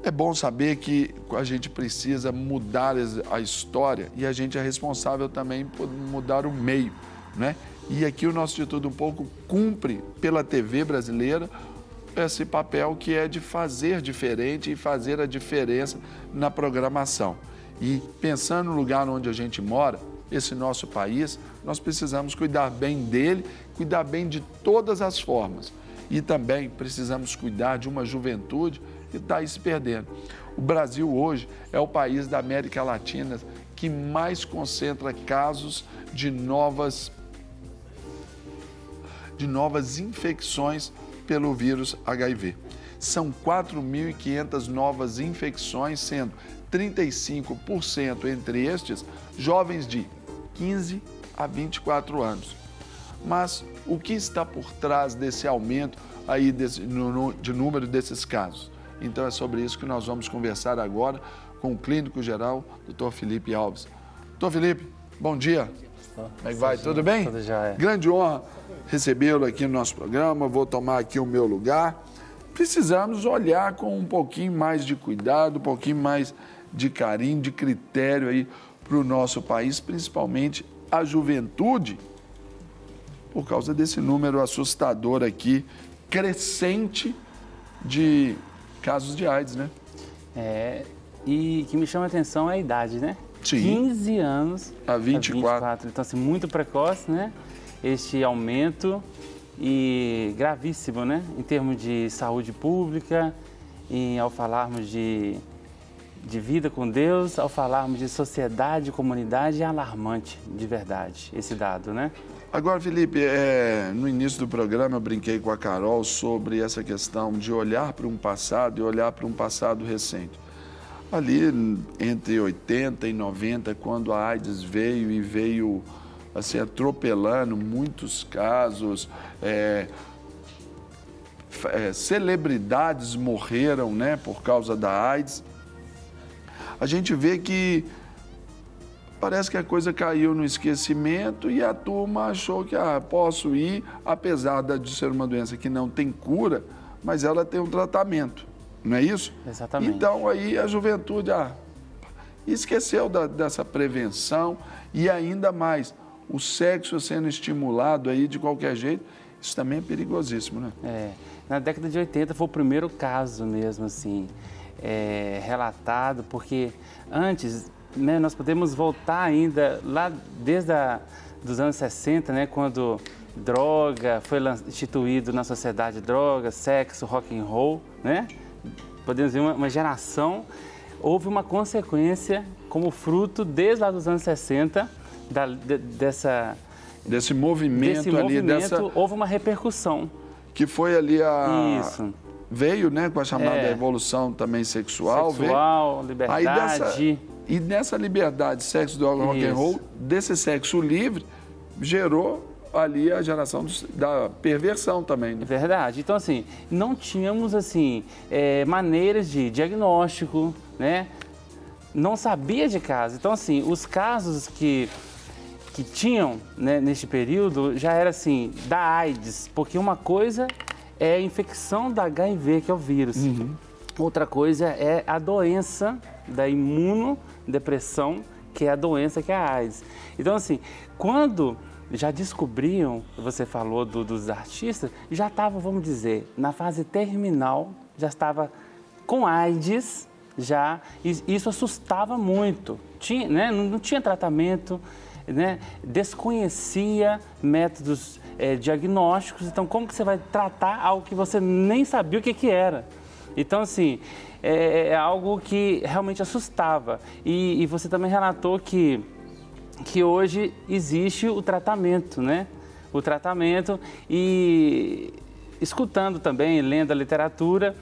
É bom saber que a gente precisa mudar a história e a gente é responsável também por mudar o meio, né? E aqui o nosso De Tudo Um Pouco cumpre pela TV brasileira esse papel que é de fazer diferente e fazer a diferença na programação. E pensando no lugar onde a gente mora, esse nosso país, nós precisamos cuidar bem dele, cuidar bem de todas as formas. E também precisamos cuidar de uma juventude que está aí se perdendo. O Brasil hoje é o país da América Latina que mais concentra casos de novas infecções pelo vírus HIV. São 4.500 novas infecções, sendo 35% entre estes jovens de 15 a 24 anos. Mas o que está por trás desse aumento aí de número desses casos? Então é sobre isso que nós vamos conversar agora com o clínico geral, Dr. Felipe Alves. Dr. Felipe, bom dia. Como é que vai? Tudo bem? Tudo já é. Grande honra recebê-lo aqui no nosso programa. Vou tomar aqui o meu lugar. Precisamos olhar com um pouquinho mais de cuidado, um pouquinho mais de carinho, de critério aí para o nosso país, principalmente a juventude, por causa desse número assustador aqui, crescente de casos de AIDS, né? E que me chama a atenção é a idade, né? Sim. 15 anos a 24. Então, assim, muito precoce, né? Este aumento e gravíssimo, né? Em termos de saúde pública, ao falarmos de vida com Deus, ao falarmos de sociedade, comunidade, é alarmante, de verdade, esse dado, né? Agora, Felipe, no início do programa eu brinquei com a Carol sobre essa questão de olhar para um passado e olhar para um passado recente. Ali entre 80 e 90, quando a AIDS veio assim, atropelando muitos casos, celebridades morreram, né, por causa da AIDS, a gente vê que parece que a coisa caiu no esquecimento e a turma achou que posso ir, apesar de ser uma doença que não tem cura, mas ela tem um tratamento, não é isso? Exatamente. Então aí a juventude esqueceu dessa prevenção e ainda mais, o sexo sendo estimulado aí de qualquer jeito, isso também é perigosíssimo, né? Na década de 80 foi o primeiro caso mesmo, assim, relatado, porque antes, né, nós podemos voltar ainda lá desde dos anos 60, né, quando droga foi instituído na sociedade, droga, sexo, rock and roll, né? Podemos ver uma geração, houve uma consequência como fruto desde lá dos anos 60 desse movimento ali, houve uma repercussão. Que foi ali Isso. Veio, né, com a chamada evolução também sexual. Liberdade. E nessa liberdade, sexo, droga, rock and roll, desse sexo livre, gerou ali a geração da perversão também. Né? Verdade. Então, assim, não tínhamos, assim, maneiras de diagnóstico, né? Não sabia de caso. Então, assim, os casos que tinham, né, neste período já era, assim, da AIDS, porque uma coisa é a infecção da HIV, que é o vírus. Uhum. Outra coisa é a doença da imunodepressão, que é a doença que é a AIDS. Então, assim, quando já descobriam, você falou dos artistas, já estavam, vamos dizer, na fase terminal, já estava com AIDS, isso assustava muito. Né, não tinha tratamento, né, desconhecia métodos diagnósticos, então como que você vai tratar algo que você nem sabia o que era? Então, assim, é algo que realmente assustava. E você também relatou que hoje existe o tratamento, né? O tratamento e escutando também, lendo a literatura,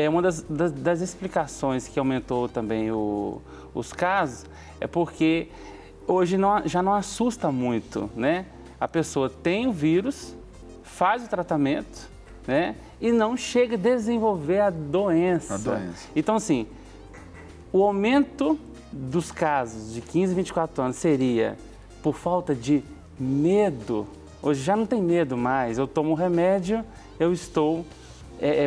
uma das explicações que aumentou também os casos é porque hoje já não assusta muito, né? A pessoa tem o vírus, faz o tratamento, né? E não chega a desenvolver a doença. Então, assim, o aumento dos casos de 15 a 24 anos seria por falta de medo. Hoje já não tem medo mais. Eu tomo um remédio, eu estou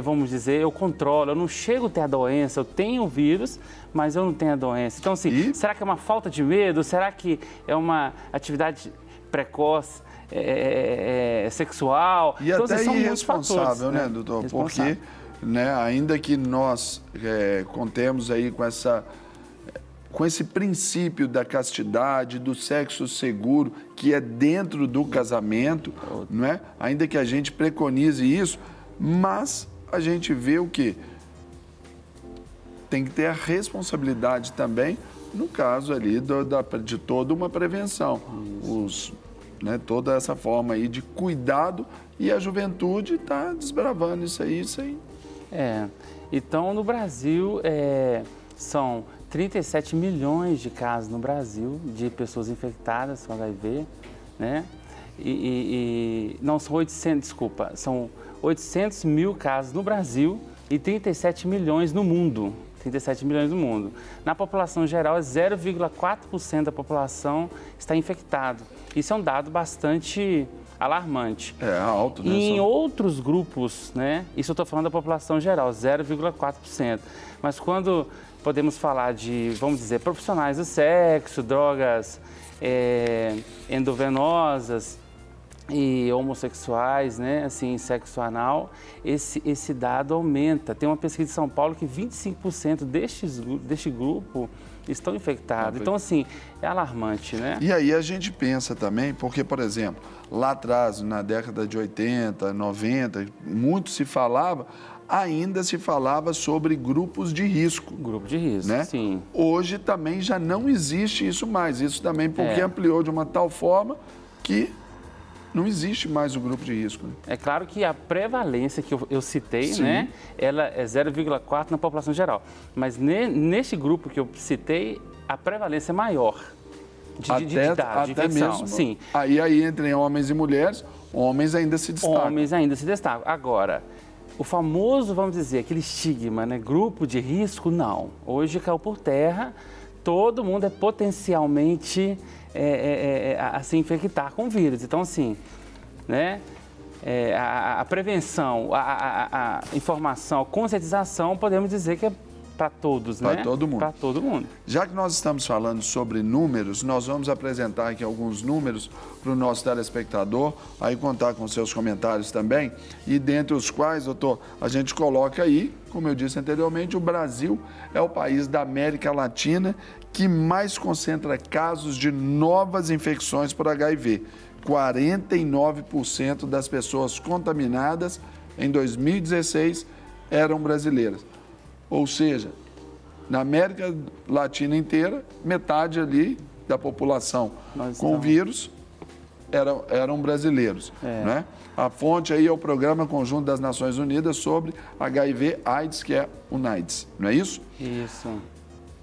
vamos dizer, eu controlo, eu não chego a ter a doença, eu tenho o vírus, mas eu não tenho a doença. Então, assim, será que é uma falta de medo? Será que é uma atividade precoce, sexual? E então, até são irresponsável, fatores, né, doutor? Porque, né, ainda que nós contemos aí com esse princípio da castidade, do sexo seguro, que é dentro do casamento, não é? Ainda que a gente preconize isso, mas a gente vê o quê? Tem que ter a responsabilidade também, no caso ali de toda uma prevenção. Toda essa forma aí de cuidado, e a juventude está desbravando isso aí. Então, no Brasil, são 37 milhões de casos no Brasil de pessoas infectadas com HIV, né? Não, são 800 mil casos no Brasil e 37 milhões no mundo. 37 milhões no mundo. Na população geral, 0,4% da população está infectado. Isso é um dado bastante alarmante. Alto, né? E em outros grupos, né? Isso eu estou falando da população geral, 0,4%. Mas quando podemos falar de, vamos dizer, profissionais do sexo, drogas endovenosas e homossexuais, né, assim, sexo anal, esse dado aumenta. Tem uma pesquisa de São Paulo que 25% deste grupo estão infectados. Então, assim, é alarmante, né? E aí a gente pensa também, porque, por exemplo, lá atrás, na década de 80, 90, muito ainda se falava sobre grupos de risco. Grupo de risco, né? Sim. Hoje também já não existe isso mais. Isso também porque ampliou de uma tal forma que não existe mais o grupo de risco. Né? É claro que a prevalência que eu citei, né, ela é 0,4 na população geral. Mas neste grupo que eu citei, a prevalência é maior de infecção. Mesmo. Sim. Aí entre homens e mulheres, homens ainda se destacam. Agora, o famoso, vamos dizer, aquele estigma, né, grupo de risco, não. Hoje caiu por terra, todo mundo é potencialmente a se infectar com o vírus. Então, assim, né, a prevenção, a informação, a conscientização, podemos dizer que é para todos, né? Para todo mundo. Para todo mundo. Já que nós estamos falando sobre números, nós vamos apresentar aqui alguns números para o nosso telespectador, aí contar com seus comentários também, e dentre os quais, doutor, a gente coloca aí, como eu disse anteriormente, o Brasil é o país da América Latina que mais concentra casos de novas infecções por HIV. 49% das pessoas contaminadas em 2016 eram brasileiras. Ou seja, na América Latina inteira, metade ali da população com o vírus eram brasileiros. Né? A fonte aí é o Programa Conjunto das Nações Unidas sobre HIV/AIDS, que é o UNAIDS, não é isso? Isso.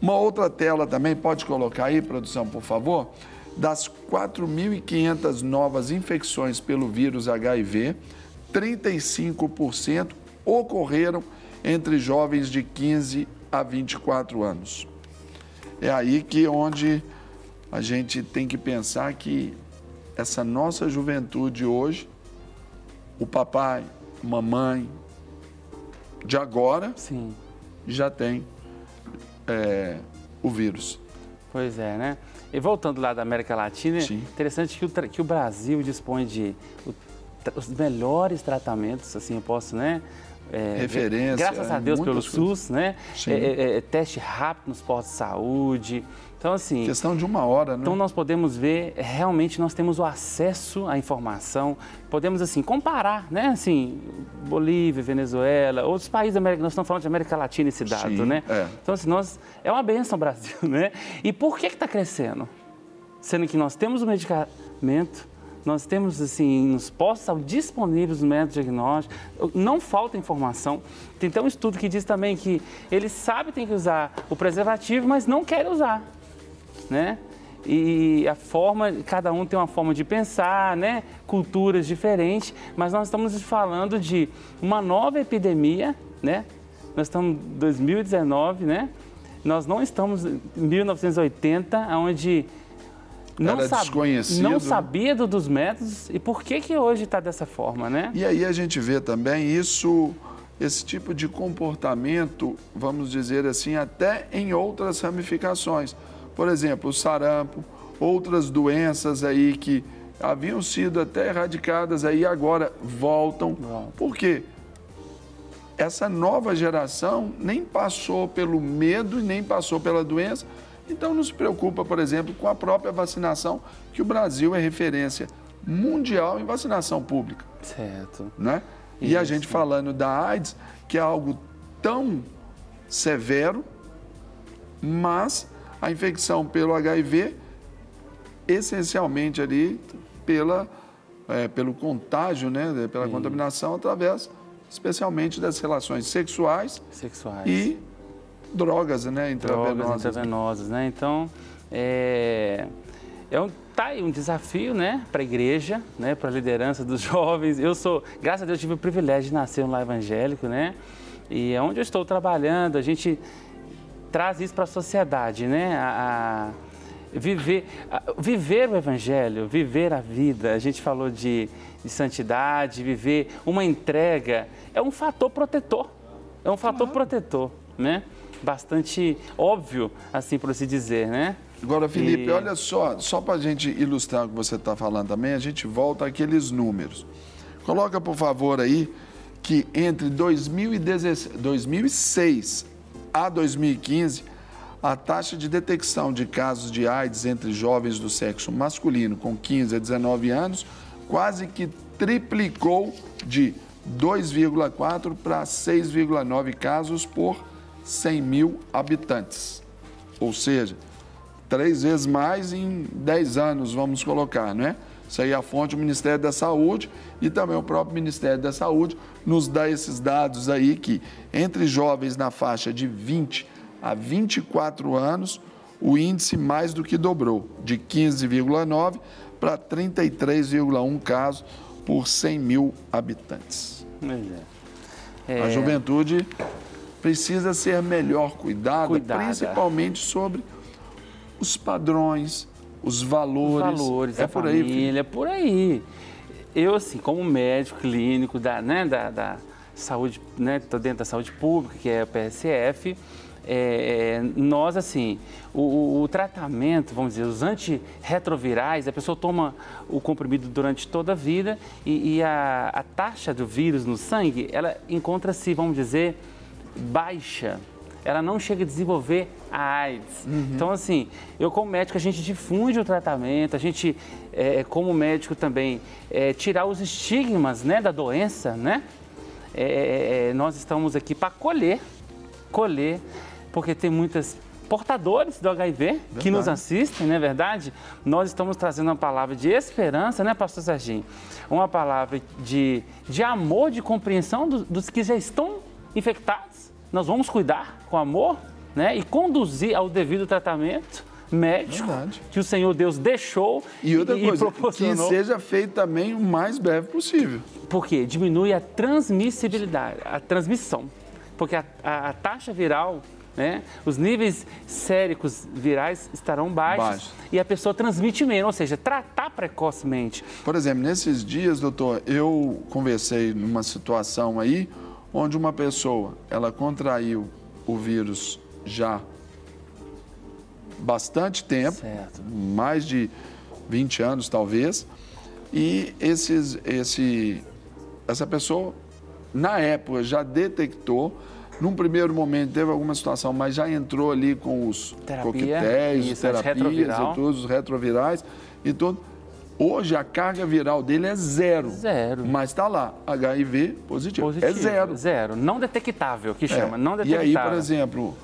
Uma outra tela também, pode colocar aí, produção, por favor? Das 4.500 novas infecções pelo vírus HIV, 35% ocorreram entre jovens de 15 a 24 anos. É aí onde a gente tem que pensar que essa nossa juventude hoje, o papai, a mamãe, de agora, já tem o vírus. Pois é, né? E voltando lá da América Latina, interessante que o Brasil dispõe de os melhores tratamentos, assim, eu posso, né? Referência. Graças a Deus pelo SUS, né? Teste rápido nos postos de saúde. Então, assim... Questão de 1 hora, né? Então, nós podemos ver, realmente, nós temos o acesso à informação, podemos, assim, comparar, né? Assim, Bolívia, Venezuela, outros países da América, nós estamos falando de América Latina esse dado, né? Então, assim, é uma bênção o Brasil, né? E por que está crescendo? Sendo que nós temos o medicamento, nós temos, assim, nos postos disponíveis os métodos diagnósticos, não falta informação. Tem até um estudo que diz também que eles sabem que tem que usar o preservativo, mas não querem usar, né? E cada um tem uma forma de pensar, né? Culturas diferentes, mas nós estamos falando de uma nova epidemia, né? Nós estamos em 2019, né? Nós não estamos em 1980, onde... Não sabia dos métodos e por que hoje está dessa forma, né? E aí a gente vê também isso esse tipo de comportamento, vamos dizer assim, até em outras ramificações. Por exemplo, o sarampo, outras doenças aí que haviam sido até erradicadas aí agora voltam. Por quê? Essa nova geração nem passou pelo medo e nem passou pela doença, então não se preocupa, por exemplo, com a própria vacinação, que o Brasil é referência mundial em vacinação pública. Certo. Né? E a gente falando da AIDS, que é algo tão severo, mas a infecção pelo HIV, essencialmente ali pelo contágio, né? Pela contaminação através, especialmente das relações sexuais. E drogas, né? Intravenosas, né? Então, tá aí um desafio, né, para a igreja, né, para a liderança dos jovens. Graças a Deus, tive o privilégio de nascer no lar evangélico, né? E é onde eu estou trabalhando, a gente traz isso para a sociedade, né? Viver o evangelho, viver a vida. A gente falou de santidade, viver uma entrega, é um fator protetor. É um fator protetor, né? Bastante óbvio, assim por assim dizer, né? Agora, Felipe, olha só para a gente ilustrar o que você está falando também, a gente volta àqueles números. Coloca, por favor, aí, que entre 2006 a 2015, a taxa de detecção de casos de AIDS entre jovens do sexo masculino com 15 a 19 anos quase que triplicou de 2,4 para 6,9 casos por 100 mil habitantes. Ou seja, 3 vezes mais em 10 anos, vamos colocar, né? Isso aí é a fonte do Ministério da Saúde e também o próprio Ministério da Saúde nos dá esses dados aí que entre jovens na faixa de 20 a 24 anos, o índice mais do que dobrou, de 15,9 para 33,1 casos por 100 mil habitantes. A juventude precisa ser melhor cuidada, principalmente sobre os padrões, os valores da família, é por aí. Eu, assim, como médico clínico da saúde, né, estou dentro da saúde pública, que é a PSF, nós, assim, o tratamento, vamos dizer, os antirretrovirais, a pessoa toma o comprimido durante toda a vida e a taxa do vírus no sangue, ela encontra-se, vamos dizer, baixa. Ela não chega a desenvolver a AIDS. Então, assim, eu como médico, a gente difunde o tratamento, a gente, como médico também, tirar os estigmas, né, da doença, né? Nós estamos aqui para colher, porque tem muitos portadores do HIV que nos assistem, não é verdade? Nós estamos trazendo uma palavra de esperança, né, pastor Serginho? Uma palavra de amor, de compreensão dos que já estão infectados. Nós vamos cuidar com amor, né, e conduzir ao devido tratamento médico que o Senhor Deus deixou e outra coisa, proporcionou. Que seja feito também o mais breve possível. Porque diminui a transmissibilidade, a transmissão. Porque a taxa viral, né, os níveis séricos virais estarão baixos e a pessoa transmite menos, ou seja, tratar precocemente. Por exemplo, nesses dias, doutor, eu conversei numa situação aí onde uma pessoa, ela contraiu o vírus já bastante tempo, mais de 20 anos talvez, e essa pessoa, na época, já detectou, num primeiro momento teve alguma situação, mas já entrou ali com os coquetéis, terapias e tudo, os retrovirais e tudo. Hoje a carga viral dele é zero. Mas está lá, HIV positivo. É zero. Zero. Não detectável, que chama, não detectável. E aí, por exemplo,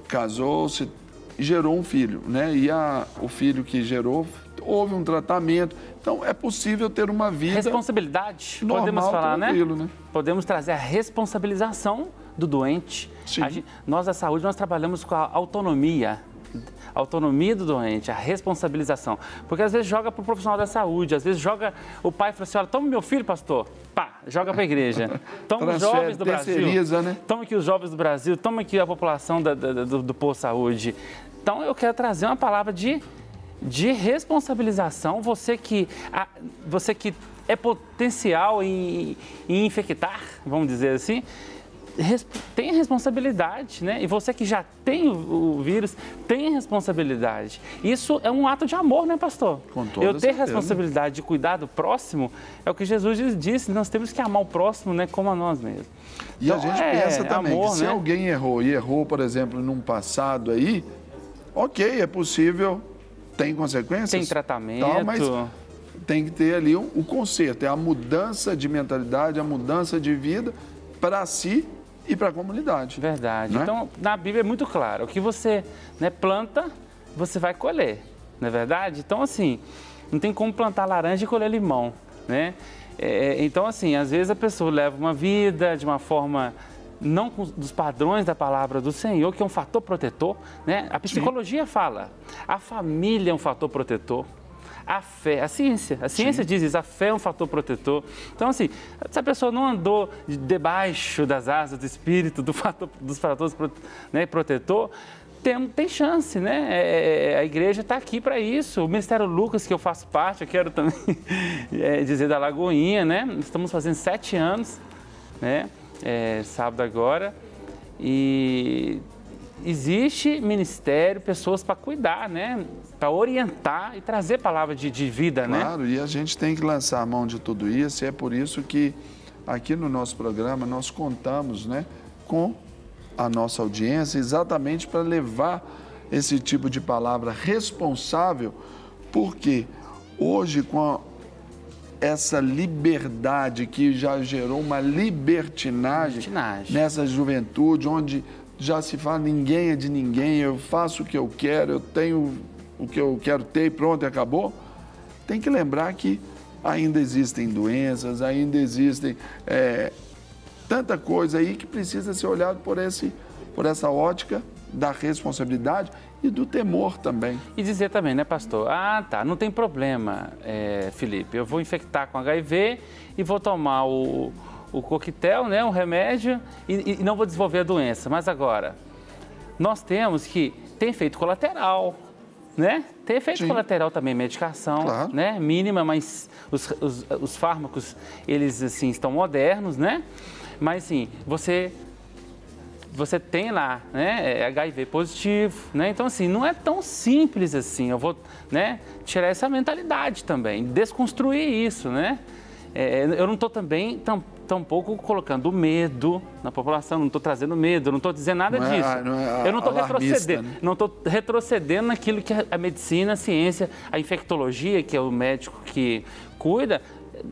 casou-se e gerou um filho, né? E o filho que gerou, houve um tratamento. Então, é possível ter uma vida... Responsabilidade, normal, podemos falar, né? Podemos trazer a responsabilização do doente. Nós, da saúde, nós trabalhamos com a autonomia do doente, a responsabilização. Porque às vezes joga para o profissional da saúde, às vezes joga o pai e fala assim, olha, toma meu filho, pastor, pá, joga para a igreja. Toma os jovens do Brasil, né? Toma aqui os jovens do Brasil, toma aqui a população do posto saúde. Então eu quero trazer uma palavra de responsabilização, você que é potencial em infectar, vamos dizer assim, tem responsabilidade, né? E você que já tem o vírus, tem responsabilidade. Isso é um ato de amor, né, pastor? Com toda Eu ter certeza. responsabilidade de cuidar do próximo, é o que Jesus disse, nós temos que amar o próximo, né, como a nós mesmos. E Então, a gente pensa também amor, que se né? alguém errou, por exemplo, num passado aí, ok, é possível, tem consequências. Tem tratamento. Tal, mas tem que ter ali o conserto, é a mudança de mentalidade, a mudança de vida para si e para a comunidade. Verdade. Né? Então, na Bíblia é muito claro, o que você, né, planta, você vai colher, não é verdade? Então, assim, não tem como plantar laranja e colher limão, né? Então, assim, às vezes a pessoa leva uma vida de uma forma não dos padrões da palavra do Senhor, que é um fator protetor, né? A psicologia fala, a família é um fator protetor. A fé, a ciência diz isso, a fé é um fator protetor. Então, assim, se a pessoa não andou debaixo das asas do Espírito, dos fatores, né, protetor, tem chance, né? A igreja está aqui para isso. O Ministério Lucas, que eu faço parte, eu quero também dizer da Lagoinha, né? Estamos fazendo 7 anos, né? Sábado agora. E existe ministério, pessoas para cuidar, né? Para orientar e trazer palavra de vida, né? Claro, e a gente tem que lançar a mão de tudo isso, e é por isso que aqui no nosso programa nós contamos, né, com a nossa audiência exatamente para levar esse tipo de palavra responsável, porque hoje com essa liberdade que já gerou uma libertinagem nessa juventude, onde já se fala ninguém é de ninguém, eu faço o que eu quero, eu tenho o que eu quero ter e pronto, e acabou. Tem que lembrar que ainda existem doenças, ainda existem tanta coisa aí que precisa ser olhado por essa ótica da responsabilidade e do temor também. E dizer também, né, pastor? Não tem problema, Felipe, eu vou infectar com HIV e vou tomar o coquetel, né, um remédio, e não vou desenvolver a doença. Mas agora, nós temos que ter efeito colateral, né? Tem efeito colateral também, medicação, claro, né, mínima, mas os fármacos, eles, assim, estão modernos, né? Mas, assim, você tem lá, né, HIV positivo, né? Então, assim, não é tão simples assim. Eu vou, né, tirar essa mentalidade também, desconstruir isso, né? Eu não estou também tampouco colocando medo na população, não estou trazendo medo, não estou dizendo nada disso. Eu não estou retrocedendo, né? Não estou retrocedendo naquilo que a medicina, a ciência, a infectologia, que é o médico que cuida,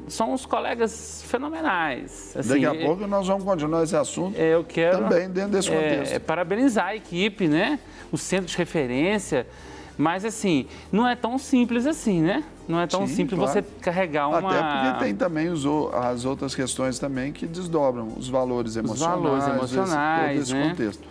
são os colegas fenomenais. Assim, daqui a pouco nós vamos continuar esse assunto eu quero, também dentro desse contexto. Parabenizar a equipe, né? O centro de referência, mas assim, não é tão simples assim, né? Não é tão simples, claro, você carregar uma... Até porque tem também as outras questões também que desdobram os valores emocionais. Os valores emocionais, todo esse né? contexto.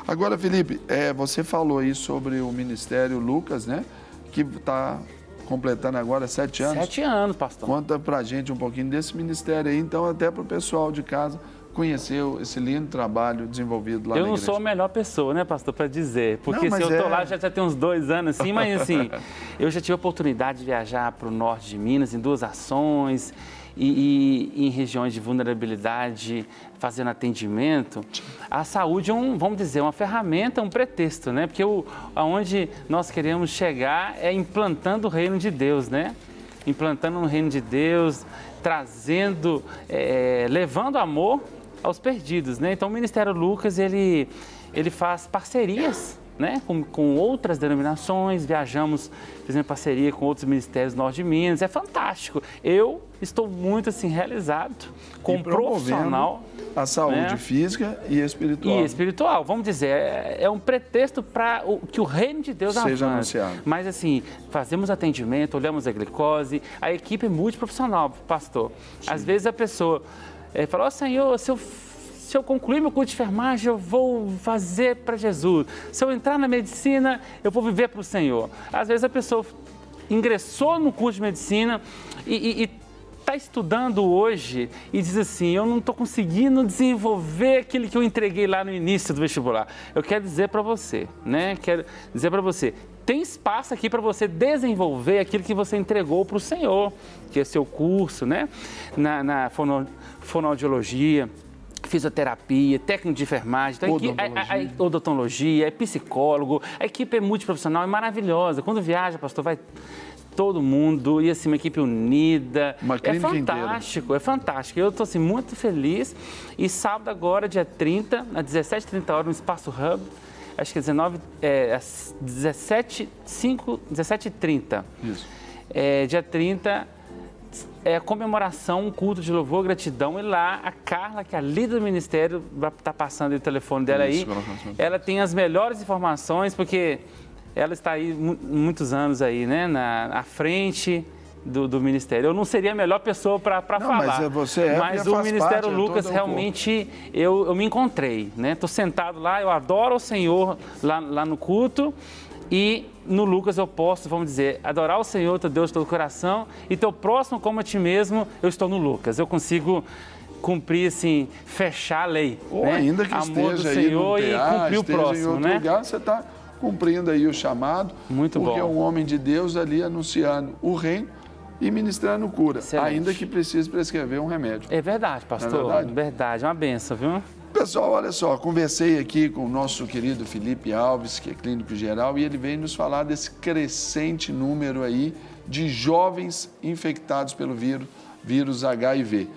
Agora, Felipe, você falou aí sobre o Ministério Lucas, né? Que está completando agora 7 anos. 7 anos, pastor. Conta pra gente um pouquinho desse ministério aí, então, até para o pessoal de casa conhecer esse lindo trabalho desenvolvido lá na igreja. Eu não sou a melhor pessoa, né, pastor, para dizer, porque se eu estou lá já tem uns 2 anos, assim, mas assim, eu já tive a oportunidade de viajar para o norte de Minas em 2 ações e em regiões de vulnerabilidade, fazendo atendimento. A saúde é vamos dizer, uma ferramenta, um pretexto, né? Porque aonde nós queremos chegar é implantando o reino de Deus, né? Implantando o reino de Deus, trazendo, levando amor aos perdidos, né? Então o Ministério Lucas, ele faz parcerias, né, com outras denominações, fizemos parceria com outros ministérios do norte de Minas, é fantástico. Eu estou muito, assim, realizado com um profissional. A saúde, né, física e espiritual. E espiritual, vamos dizer, é um pretexto para que o reino de Deus seja anunciado. Mas, assim, fazemos atendimento, olhamos a glicose, a equipe é multiprofissional, pastor. Sim. Às vezes a pessoa fala, Senhor, se eu concluir meu curso de enfermagem, eu vou fazer para Jesus. Se eu entrar na medicina, eu vou viver para o Senhor. Às vezes a pessoa ingressou no curso de medicina e está estudando hoje e diz assim, eu não estou conseguindo desenvolver aquilo que eu entreguei lá no início do vestibular. Eu quero dizer para você, né? tem espaço aqui para você desenvolver aquilo que você entregou para o Senhor, que é seu curso, né? Na fonoaudiologia, fisioterapia, técnico de enfermagem, então, odontologia, é psicólogo, a equipe é multiprofissional, é maravilhosa. Quando viaja, pastor, vai todo mundo, e assim, uma equipe unida. Uma clínica fantástico, inteira. É fantástico. Eu estou assim, muito feliz. E sábado agora, dia 30, às 17h30, no Espaço Hub, acho que é 17h30. Isso. Dia 30, é a comemoração, um culto de louvor, gratidão. E lá, a Carla, que é a líder do ministério, vai estar passando o telefone dela aí. Ela tem as melhores informações, porque ela está aí muitos anos aí, né, à frente do ministério. Eu não seria a melhor pessoa para falar. Mas o Ministério Lucas, realmente, eu me encontrei, né? Estou sentado lá, eu adoro o Senhor lá no culto. E no Lucas eu posso, vamos dizer, adorar o Senhor, teu Deus, todo o coração, e teu próximo como a ti mesmo, eu estou no Lucas. Eu consigo cumprir, assim, fechar a lei. Ou né? ainda que Amor esteja do Senhor aí no PA, e cumprir o próximo, em outro né? lugar, você está cumprindo aí o chamado. Muito porque bom. é um homem de Deus ali anunciando o reino e ministrando cura, Excelente. ainda que precise prescrever um remédio. É verdade, pastor. Não é verdade? Verdade, é uma benção, viu? Pessoal, olha só, conversei aqui com o nosso querido Felipe Alves, que é clínico geral, e ele veio nos falar desse crescente número aí de jovens infectados pelo vírus HIV.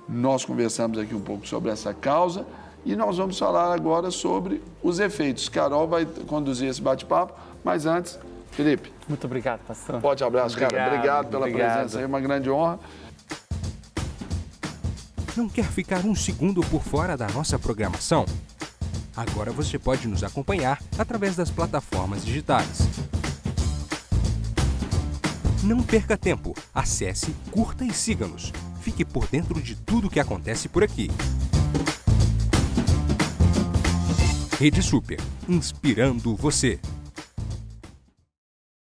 Nós conversamos aqui um pouco sobre essa causa e nós vamos falar agora sobre os efeitos. Carol vai conduzir esse bate-papo, mas antes, Felipe. Muito obrigado, pastor. Forte abraço, cara. Obrigado pela presença aí, uma grande honra. Não quer ficar um segundo por fora da nossa programação? Agora você pode nos acompanhar através das plataformas digitais. Não perca tempo. Acesse, curta e siga-nos. Fique por dentro de tudo o que acontece por aqui. Rede Super, inspirando você.